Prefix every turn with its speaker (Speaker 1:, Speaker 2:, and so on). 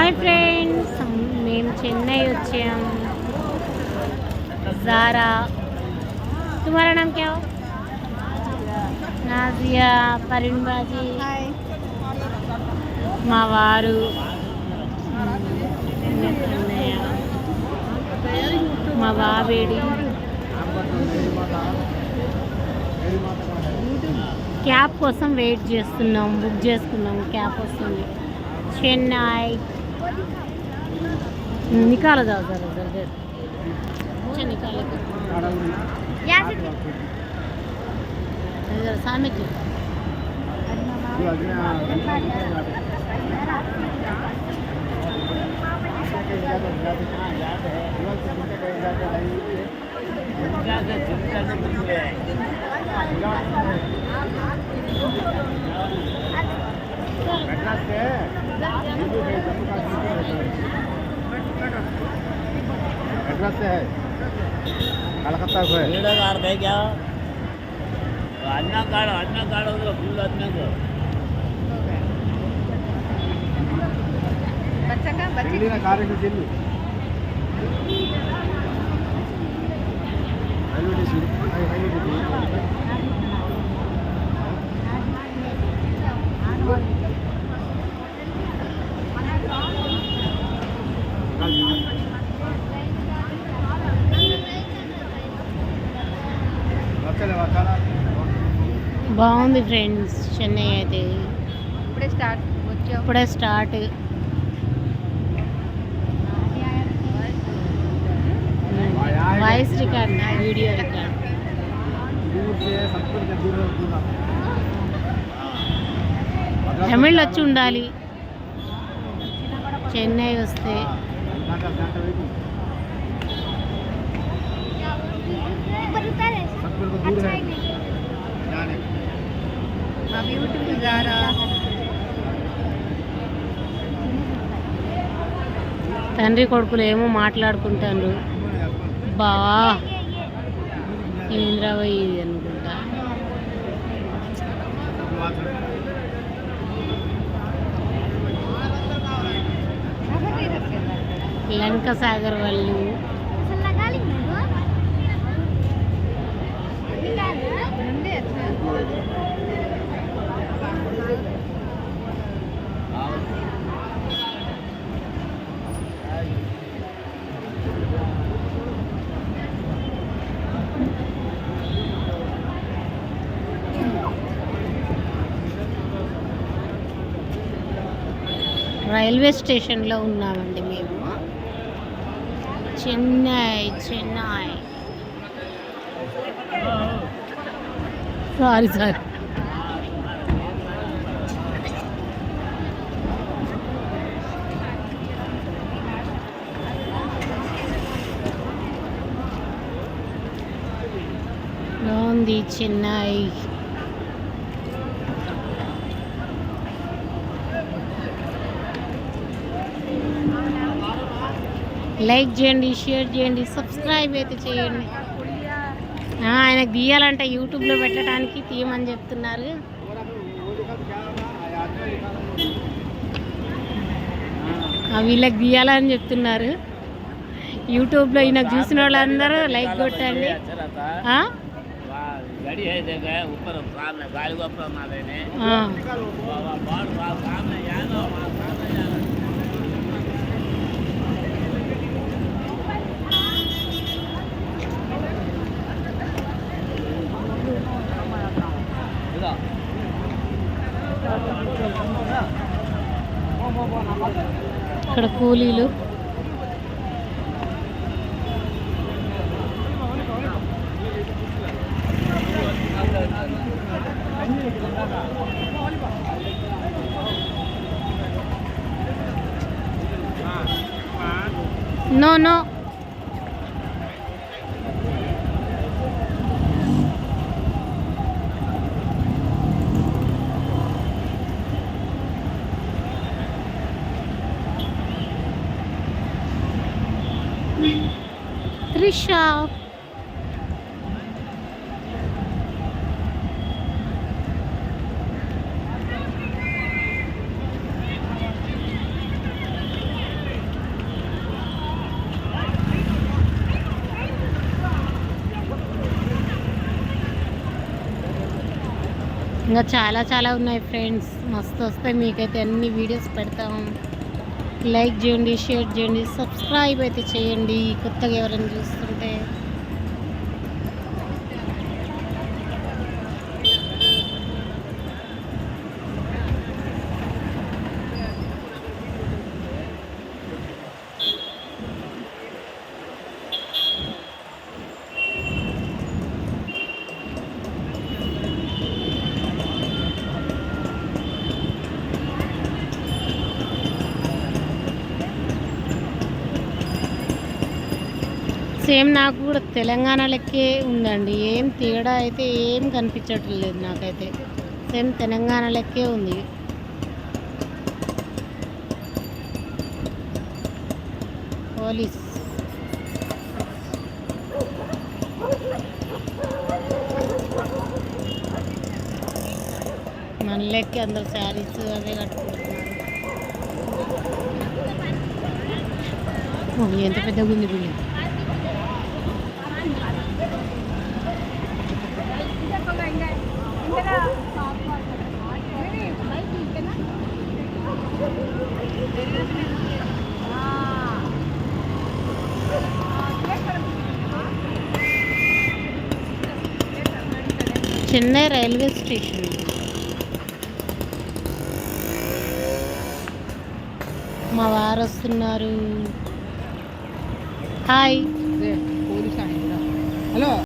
Speaker 1: Hi friends మేము చెన్నై వచ్చాం ज़ारा तुम्हारा नाम क्या हो नाजिया परिण बाजी మా వారు మా బాబేడి క్యాబ్ కోసం వెయిట్ చేస్తున్నాం బుక్ చేసుకున్నాం క్యాబ్ వస్తుంది చెన్నై निकाला जाओ जरा जरा देर अच्छा निकाले यहाँ से जरा सामने क्यों
Speaker 2: एड्रेस से है कलकत्ता से है
Speaker 3: कार्ड है क्या अन्ना कार्ड होगा फुल अन्ना को
Speaker 4: बच्चा का बच्चे
Speaker 2: दिल्ली ना कार है दिल्ली
Speaker 1: బాగుంది ఫ్రెండ్స్ చెన్నై అయితే
Speaker 4: ఇప్పుడే start
Speaker 1: voice record video record Tamil వచ్చి ఉండాలి చెన్నై వస్తే
Speaker 4: బ్యూటిఫుల్ ज़ारा
Speaker 1: తండ్రి కొడుకులు ఏమో మాట్లాడుకుంటారు బా ఇంద్రాబాయి ఇది అనుకుంటా లంక సాగర్ వాళ్ళు రైల్వే స్టేషన్లో ఉన్నామండి మేము చెన్నై సారీ బాగుంది చెన్నై లైక్ చేయండి షేర్ చేయండి సబ్స్క్రైబ్ అయితే చేయండి ఆయనకు తీయాలంటే యూట్యూబ్లో పెట్టడానికి తీయమని చెప్తున్నారు వీళ్ళకి తీయాలని చెప్తున్నారు యూట్యూబ్లో ఈయనకు చూసిన వాళ్ళందరూ లైక్ కొట్టండి
Speaker 3: गाड़ी है देखा है ऊपर सामने गाड़ी को ऊपर मारे ने बहुत सामने यार सामने जाना
Speaker 1: ఇక్కడ కూలీలు No, no. Trisha. ఇంకా చాలా చాలా ఉన్నాయి ఫ్రెండ్స్, మస్తు వస్తాయి. మీకైతే అన్ని వీడియోస్ పెడతాం. లైక్ చేయండి, షేర్ చేయండి, సబ్స్క్రైబ్ అయితే చేయండి కొత్తగా ఎవరైనా చూస్తుంటే. సేమ్ నాకు కూడా తెలంగాణ లెక్కే ఉందండి, ఏం తేడా అయితే ఏం కనిపించట్లేదు నాకైతే. సేమ్ తెలంగాణ లెక్కే ఉంది. పోలీస్ మన లెక్క అందరు శారీస్ అవే కట్టుకుంటున్నారు. ఎంత పెద్దగా ఉంది బిల్డింగ్. Chennai railway station. మా వారు వస్తున్నారు. హాయ్.
Speaker 4: Police hello